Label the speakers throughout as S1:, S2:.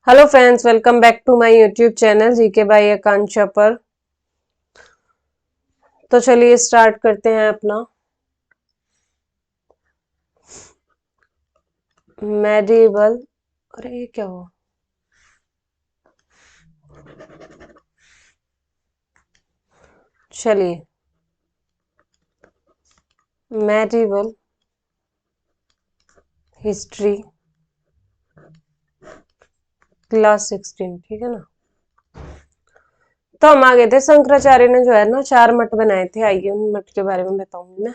S1: Hello friends, welcome back to my YouTube channel GK by Akanksha पर। तो चलिए start करते हैं अपना मेडिवल। अरे ये क्या हुआ? चलिए मेडिवल हिस्ट्री क्लास 16, ठीक है ना। तो हम आ गए थे, शंकराचार्य ने जो है ना 4 मठ बनाए थे। आइए उन मठ के बारे में बताऊंगी मैं।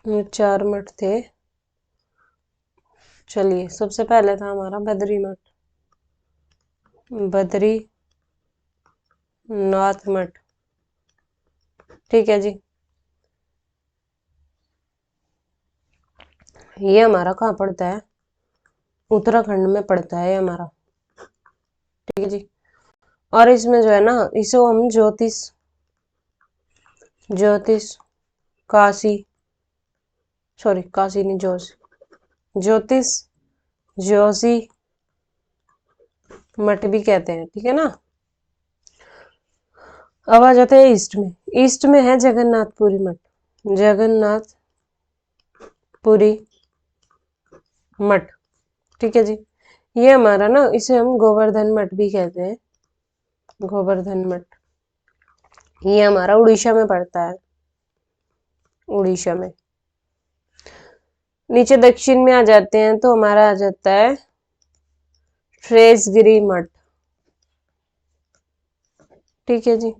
S1: ये 4 मठ थे। चलिए सबसे पहले था हमारा बद्री मठ, बद्री नाथ मठ, ठीक है जी। ये हमारा कहाँ पड़ता है? उत्तराखंड में पड़ता है ये हमारा, ठीक है जी। और इसमें जो है ना, इसे हम ज्योतिष ज्योतिष काशी, सॉरी काशी नहीं, ज्योतिष जोशी मठ भी कहते हैं, ठीक है ना। अब आ जाते हैं ईस्ट में। ईस्ट में है जगन्नाथपुरी मठ, जगन्नाथपुरी मठ, ठीक है जी। ये हमारा ना, इसे हम गोवर्धन मठ भी कहते हैं, गोवर्धन मठ। ये हमारा उड़ीसा में पड़ता है, उड़ीसा में। नीचे दक्षिण में आ जाते हैं तो हमारा आ जाता है श्रेषगिरी मठ, ठीक है जी।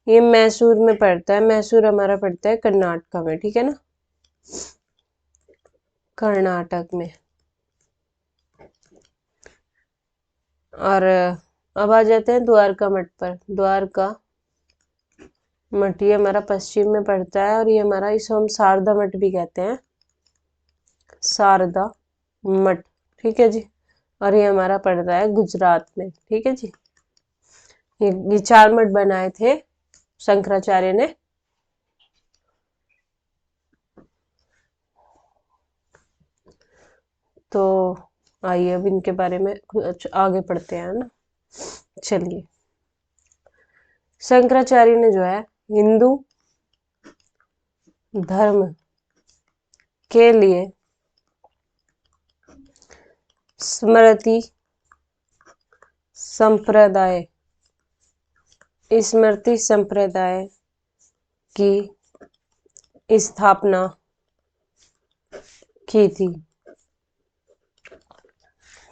S1: ये मैसूर में पड़ता है, मैसूर हमारा पड़ता है कर्नाटक में, ठीक है ना, कर्नाटक में। और अब आ जाते हैं द्वारका मठ पर। द्वारका मठ ये हमारा पश्चिम में पड़ता है, और ये हमारा, इसे हम शारदा मठ भी कहते हैं, शारदा मठ, ठीक है जी। और ये हमारा पड़ता है गुजरात में, ठीक है जी। ये 4 मठ बनाए थे शंकराचार्य ने। तो आइए अब इनके बारे में कुछ आगे पढ़ते हैं ना। चलिए, शंकराचार्य ने जो है हिंदू धर्म के लिए स्मृति संप्रदाय स्मृति संप्रदाय की स्थापना की थी,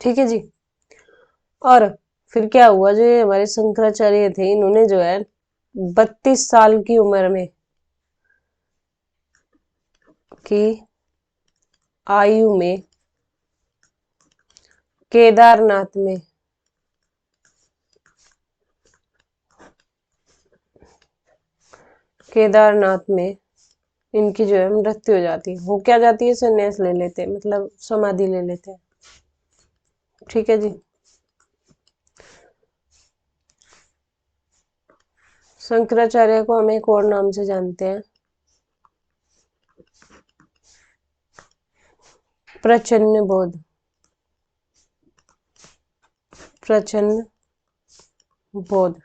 S1: ठीक है जी। और फिर क्या हुआ, जो ये हमारे शंकराचार्य थे, इन्होंने जो है 32 साल की उम्र में की आयु में केदारनाथ में केदारनाथ में इनकी जो है मृत्यु हो जाती है। वो क्या जाती है, संन्यास ले लेते हैं, मतलब समाधि ले लेते हैं, ठीक है जी। शंकराचार्य को हम एक और नाम से जानते हैं, प्रचन्न बोध, प्रचन्न बोध,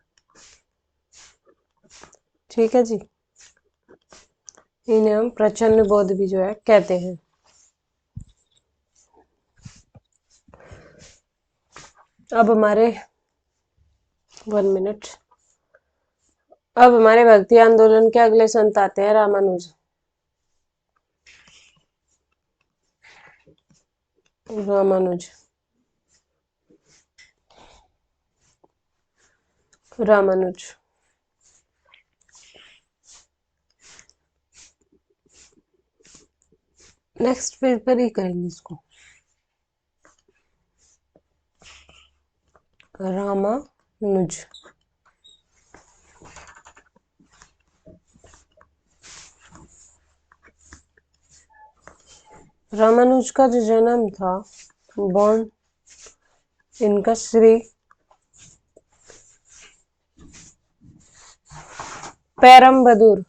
S1: ठीक है जी। इन्हें हम प्रचन्न बोध भी जो है कहते हैं। अब हमारे 1 मिनट। अब हमारे भक्ति आंदोलन के अगले संत आते हैं रामानुज। रामानुज रामानुज नेक्स्ट पेज पर ही करेंगे इसको। रामानुज, रामानुज का जो जन्म था, बॉर्न इनका श्री पेरम्बदूर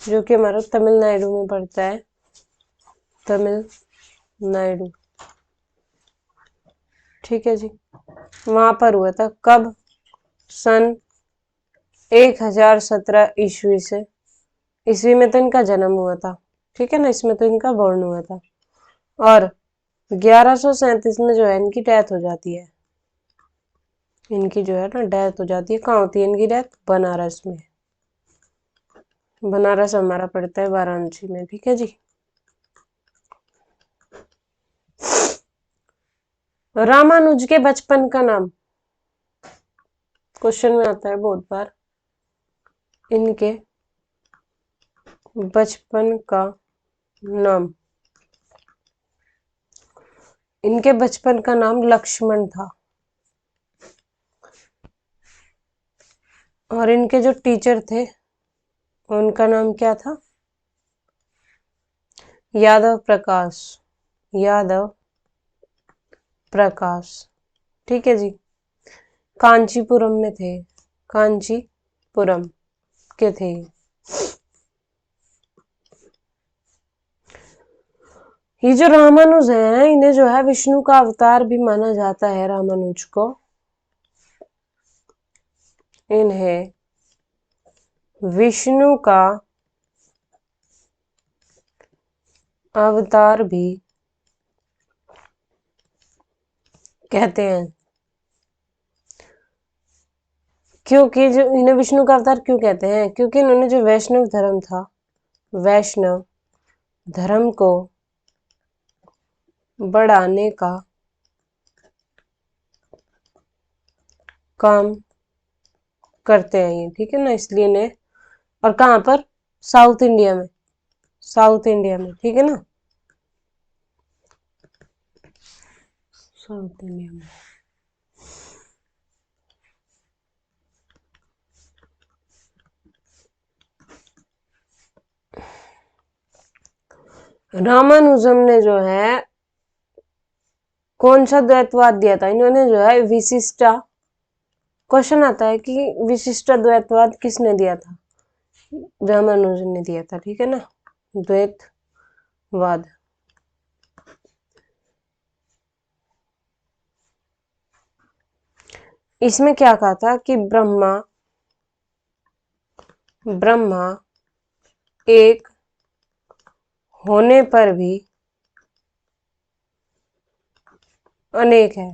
S1: जो कि हमारा तमिलनाडु में पड़ता है, तमिलनाडु। ठीक है जी, वहां पर हुआ था। कब? सन 1017 ईस्वी से। ईस्वी में तो इनका जन्म हुआ था, ठीक है ना, इसमें तो इनका बॉर्न हुआ था। और 1137 में जो है इनकी डेथ हो जाती है। इनकी जो है ना डेथ हो जाती है। कहाँ होती है इनकी डेथ? बनारस में। बनारस हमारा पड़ता है वाराणसी में। ठीक है जी। रामानुज के बचपन का नाम क्वेश्चन में आता है बहुत बार। इनके बचपन का नाम, इनके बचपन का नाम लक्ष्मण था। और इनके जो टीचर थे उनका नाम क्या था? यादव प्रकाश। यादव प्रकाश। ठीक है जी। कांचीपुरम में थे, कांचीपुरम के थे। ये जो रामानुज है, इन्हें जो है विष्णु का अवतार भी माना जाता है। रामानुज को, इन्हें विष्णु का अवतार भी कहते हैं। क्योंकि जो इन्हें विष्णु का अवतार क्यों कहते हैं? क्योंकि इन्होंने जो वैष्णव धर्म था, वैष्णव धर्म को बढ़ाने का काम करते हैं ये, ठीक है ना, इसलिए इन्हें। और कहाँ पर? साउथ इंडिया में, साउथ इंडिया में, ठीक है ना, साउथ इंडिया में। रामानुजम ने जो है कौन सा द्वैतवाद दिया था? इन्होंने जो है विशिष्टा, क्वेश्चन आता है कि विशिष्ट द्वैतवाद किसने दिया था? रामानुजन ने दिया था, ठीक है ना, द्वैतवाद। इसमें क्या कहा था कि ब्रह्मा एक होने पर भी अनेक है,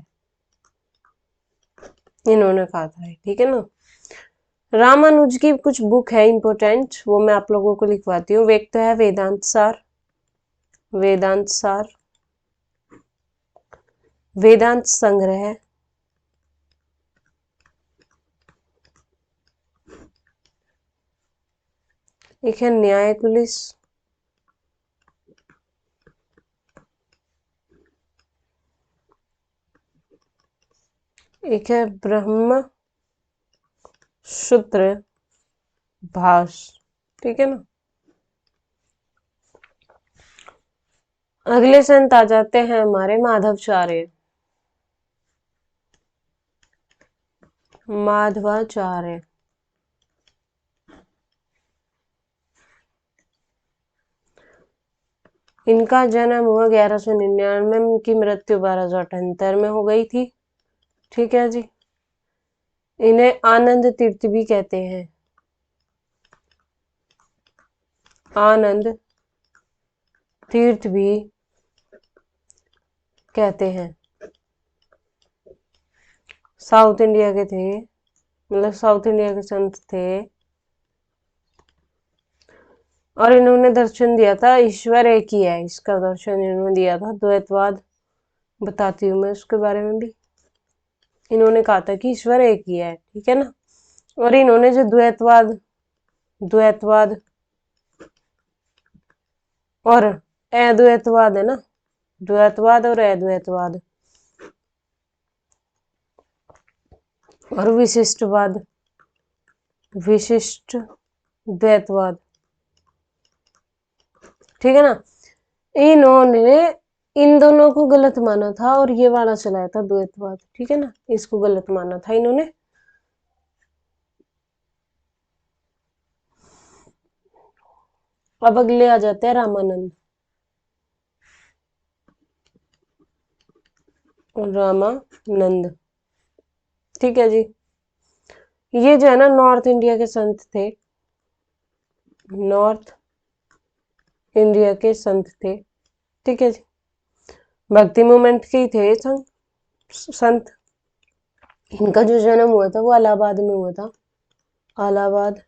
S1: इन्होंने कहा था, ठीक है ना। रामानुज की कुछ बुक है इंपोर्टेंट, वो मैं आप लोगों को लिखवाती हूँ। एक तो है वेदांत सार, वेदांत सार, वेदांत संग्रह, एक है न्याय कुलिस, एक है ब्रह्म सूत्र भाष्य, ठीक है ना। अगले संत आ जाते हैं हमारे माधवाचार्य, माधवाचार्य। इनका जन्म हुआ 1199 में, इनकी मृत्यु 1278 में हो गई थी, ठीक है जी। इन्हें आनंद तीर्थ भी कहते हैं, आनंद तीर्थ भी कहते हैं। साउथ इंडिया के थे, मतलब साउथ इंडिया के संत थे। और इन्होंने दर्शन दिया था ईश्वर एक ही है, इसका दर्शन इन्होंने दिया था। द्वैतवाद बताती हूँ मैं उसके बारे में भी। इन्होंने कहा था कि ईश्वर एक ही है, ठीक है ना। और इन्होंने जो द्वैतवाद द्वैतवाद और अद्वैतवाद है ना, द्वैतवाद और अद्वैतवाद और विशिष्टवाद, विशिष्ट द्वैतवाद, ठीक है ना। इन्होंने इन दोनों को गलत माना था और ये वाला चलाया था द्वैतवाद, ठीक है ना, इसको गलत माना था इन्होंने। अब अगले आ जाते हैं रामानंद। रामानंद, ठीक है जी। ये जो है ना नॉर्थ इंडिया के संत थे, नॉर्थ इंडिया के संत थे, ठीक है जी। भक्ति मूवमेंट के ही थे संत। इनका जो जन्म हुआ था वो इलाहाबाद में हुआ था, इलाहाबाद।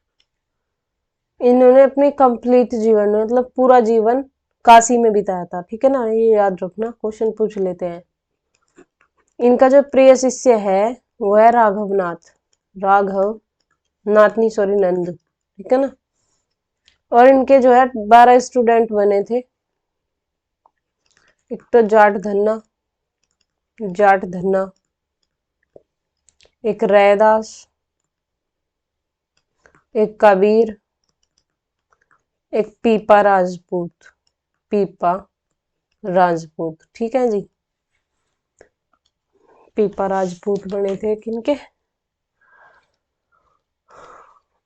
S1: इन्होंने अपनी कंप्लीट जीवन में मतलब पूरा जीवन काशी में बिताया था, ठीक है ना, ये याद रखना, क्वेश्चन पूछ लेते हैं। इनका जो प्रिय शिष्य है वो है राघवनाथ, राघव नाथ नहीं सॉरी नंद, ठीक है ना। और इनके जो है 12 स्टूडेंट बने थे। एक तो जाट धन्ना, जाट धन्ना, एक रैदास, एक कबीर, एक पीपा राजपूत, पीपा राजपूत, ठीक है जी। पीपा राजपूत बने थे किनके।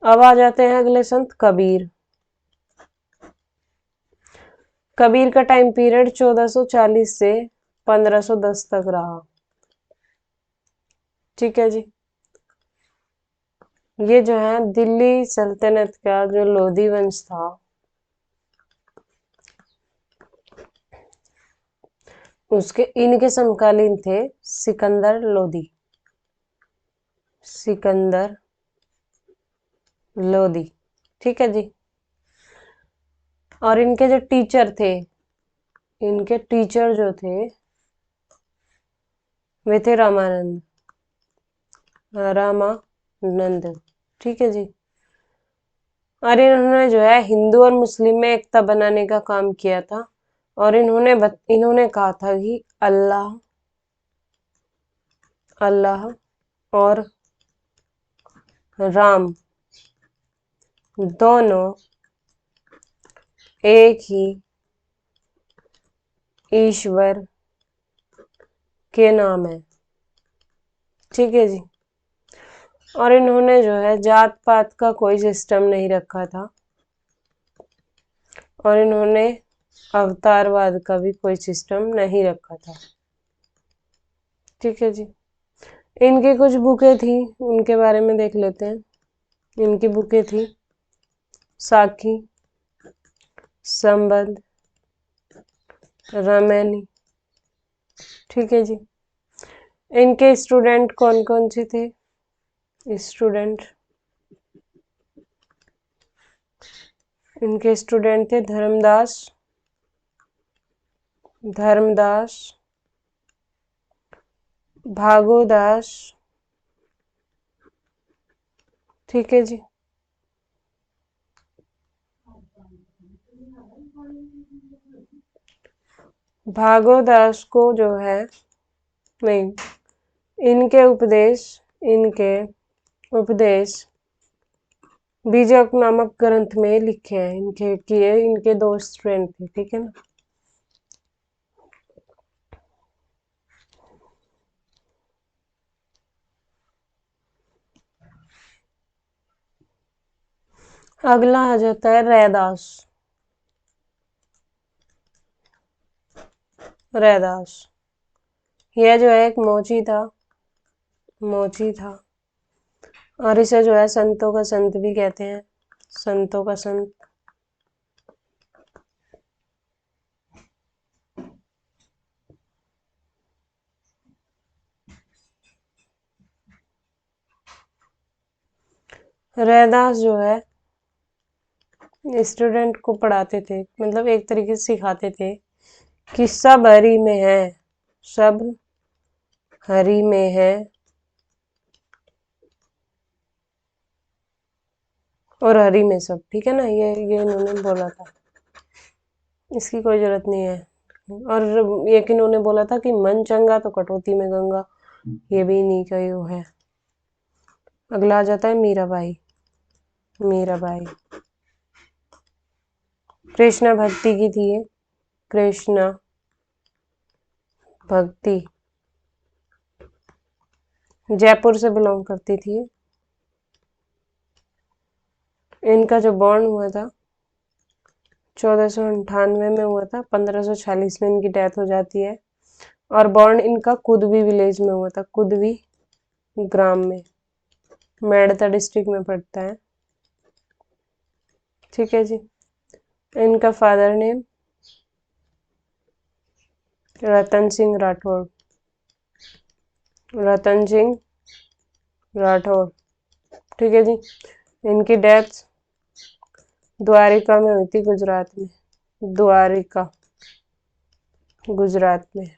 S1: अब आ जाते हैं अगले संत कबीर। कबीर का टाइम पीरियड 1440 से 1510 तक रहा, ठीक है जी। ये जो है दिल्ली सल्तनत का जो लोधी वंश था, उसके इनके समकालीन थे सिकंदर लोधी, सिकंदर लोधी, ठीक है जी। और इनके जो टीचर थे, इनके टीचर जो थे वे थे रामानंद, रामानंद, ठीक है जी। और इन्होंने जो है हिंदू और मुस्लिम में एकता बनाने का काम किया था। और इन्होंने कहा था कि अल्लाह, अल्लाह और राम दोनों एक ही ईश्वर के नाम है, ठीक है जी। और इन्होंने जो है जात पात का कोई सिस्टम नहीं रखा था, और इन्होंने अवतारवाद का भी कोई सिस्टम नहीं रखा था, ठीक है जी। इनकी कुछ बुकें थी, उनके बारे में देख लेते हैं। इनकी बुकें थी साखी, संबंध, रामायणी, ठीक है जी। इनके स्टूडेंट कौन कौन से थे स्टूडेंट, इनके स्टूडेंट थे धर्मदास, धर्मदास, भागोदास, ठीक है जी। भागोदास को जो है नहीं, इनके उपदेश बीजक नामक ग्रंथ में लिखे हैं, इनके किए, इनके 2 स्टूडेंट थे, ठीक है ना। अगला आ जाता है रैदास, रैदास। यह जो है एक मोची था, मोची था। और इसे जो है संतों का संत भी कहते हैं, संतों का संत। रैदास जो है स्टूडेंट को पढ़ाते थे, मतलब एक तरीके से सिखाते थे कि सब हरि में है, सब हरि में है और हरि में सब, ठीक है ना। ये इन्होंने बोला था, इसकी कोई जरूरत नहीं है। और एक इन्होंने बोला था कि मन चंगा तो कटौती में गंगा, ये भी इन्हीं का ही वो है। अगला आ जाता है मीराबाई, मीराबाई। कृष्ण भक्ति की थी ये, कृष्ण भक्ति, जयपुर से बिलोंग करती थी ये। इनका जो बॉर्न हुआ था 1498 में हुआ था, 1546 में इनकी डेथ हो जाती है। और बॉर्न इनका कुदवी विलेज में हुआ था, कुदवी ग्राम में, मेड़ता डिस्ट्रिक्ट में पड़ता है। ठीक है जी। इनका फादर नेम रतन सिंह राठौड़, रतन सिंह राठौड़। ठीक है जी। इनकी डेथ द्वारिका में हुई थी, गुजरात में, द्वारिका गुजरात में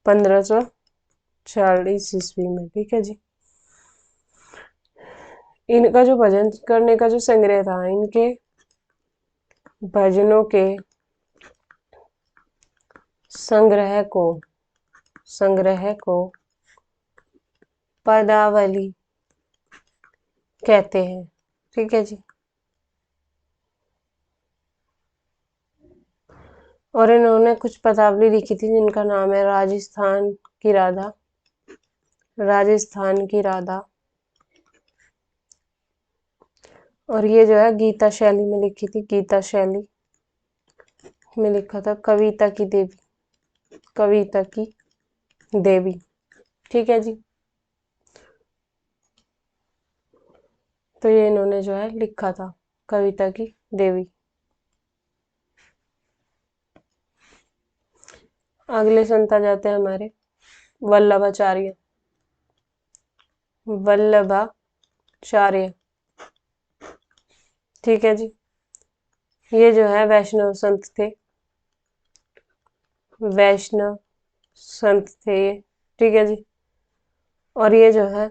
S1: 1540 ईस्वी में। ठीक है जी। इनका जो भजन करने का जो संग्रह था, इनके भजनों के संग्रह को पदावली कहते हैं। ठीक है जी। और इन्होंने कुछ पदावली लिखी थी जिनका नाम है राजस्थान की राधा, राजस्थान की राधा। और ये जो है गीता शैली में लिखी थी, गीता शैली में लिखा था, कविता की देवी, कविता की देवी। ठीक है जी। तो ये इन्होंने जो है लिखा था, कविता की देवी। अगले संत आ जाते हैं हमारे वल्लभाचार्य, वल्लभाचार्य। ठीक है जी। ये जो है वैष्णव संत थे, वैष्णव संत थे ये। ठीक है जी। और ये जो है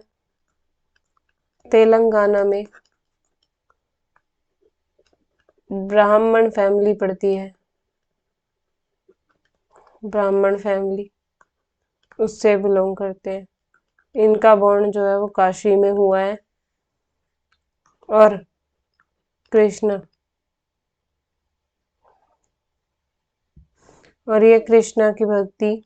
S1: तेलंगाना में ब्राह्मण फैमिली पड़ती है, ब्राह्मण फैमिली, उससे बिलोंग करते हैं। इनका बॉर्न जो है वो काशी में हुआ है। और कृष्ण, और ये कृष्णा की भक्ति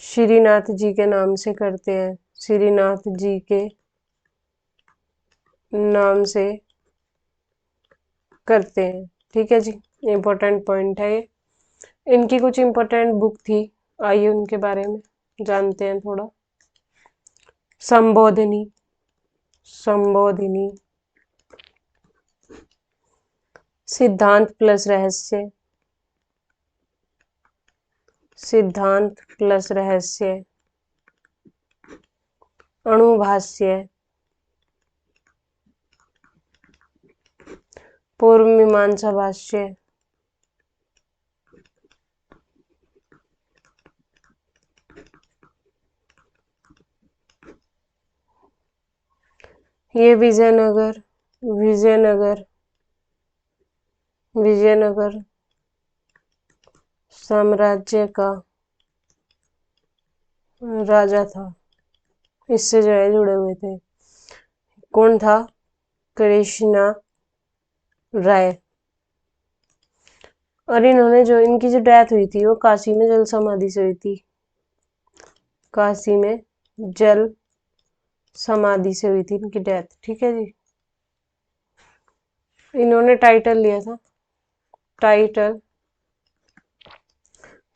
S1: श्रीनाथ जी के नाम से करते हैं, श्रीनाथ जी के नाम से करते हैं। ठीक है जी। इम्पोर्टेंट पॉइंट है ये। इनकी कुछ इम्पोर्टेंट बुक थी, आइए उनके बारे में जानते हैं थोड़ा। संबोधिनी, संबोधिनी, सिद्धांत प्लस रहस्य, सिद्धांत प्लस रहस्य, अणुभाष्य, पूर्व मीमांसा भाष्य, ये विजयनगर, विजयनगर, विजयनगर साम्राज्य का राजा था, इससे जो है जुड़े हुए थे। कौन था? कृष्णा राय। और इन्होंने जो, इनकी जो डेथ हुई थी वो काशी में जल समाधि से हुई थी, काशी में जल समाधि से हुई थी इनकी डेथ। ठीक है जी। इन्होंने टाइटल लिया था, टाइटल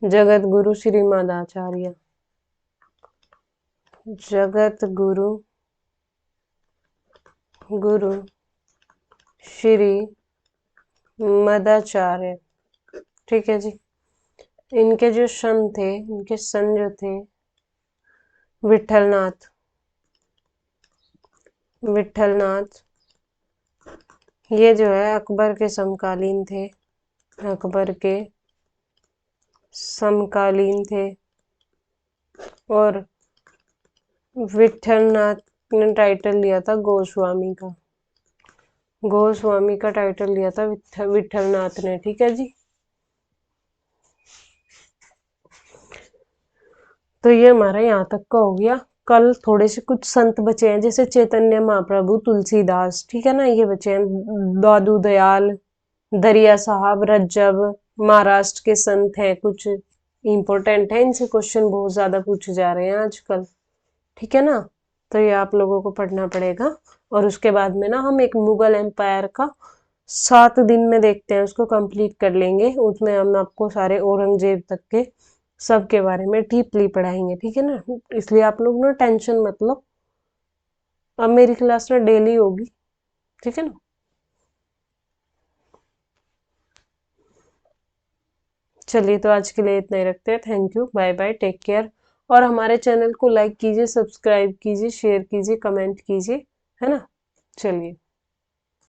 S1: जगत गुरु श्रीमदाचार्य, जगत गुरु, गुरु श्री मदाचार्य। ठीक है जी। इनके जो सन थे, इनके सन जो थे विठलनाथ, विठलनाथ, ये जो है अकबर के समकालीन थे, अकबर के समकालीन थे। और विठलनाथ ने टाइटल लिया था गोस्वामी का, गोस्वामी का टाइटल लिया था विठलनाथ ने। ठीक है जी। तो ये हमारा यहाँ तक का हो गया कल थोड़े से कुछ संत बचे हैं, जैसे चैतन्य महाप्रभु, तुलसीदास, ठीक है ना, ये बचे हैं। दादू दयाल, दरिया साहब, रज्जब, महाराष्ट्र के संत हैं कुछ, इम्पोर्टेंट है, इनसे क्वेश्चन बहुत ज्यादा पूछे जा रहे हैं आजकल, ठीक है ना। तो ये आप लोगों को पढ़ना पड़ेगा। और उसके बाद में ना हम एक मुगल एम्पायर का 7 दिन में देखते हैं, उसको कंप्लीट कर लेंगे। उसमें हम आपको सारे औरंगजेब तक के सबके बारे में डीपली पढ़ाएंगे, ठीक है ना। इसलिए आप लोग ना टेंशन मत लो, अब मेरी क्लास ना डेली होगी, ठीक है ना। चलिए, तो आज के लिए इतना ही रखते हैं। Thank you, bye bye, take care. और हमारे चैनल को लाइक कीजिए, सब्सक्राइब कीजिए, शेयर कीजिए, कमेंट कीजिए, है ना। चलिए।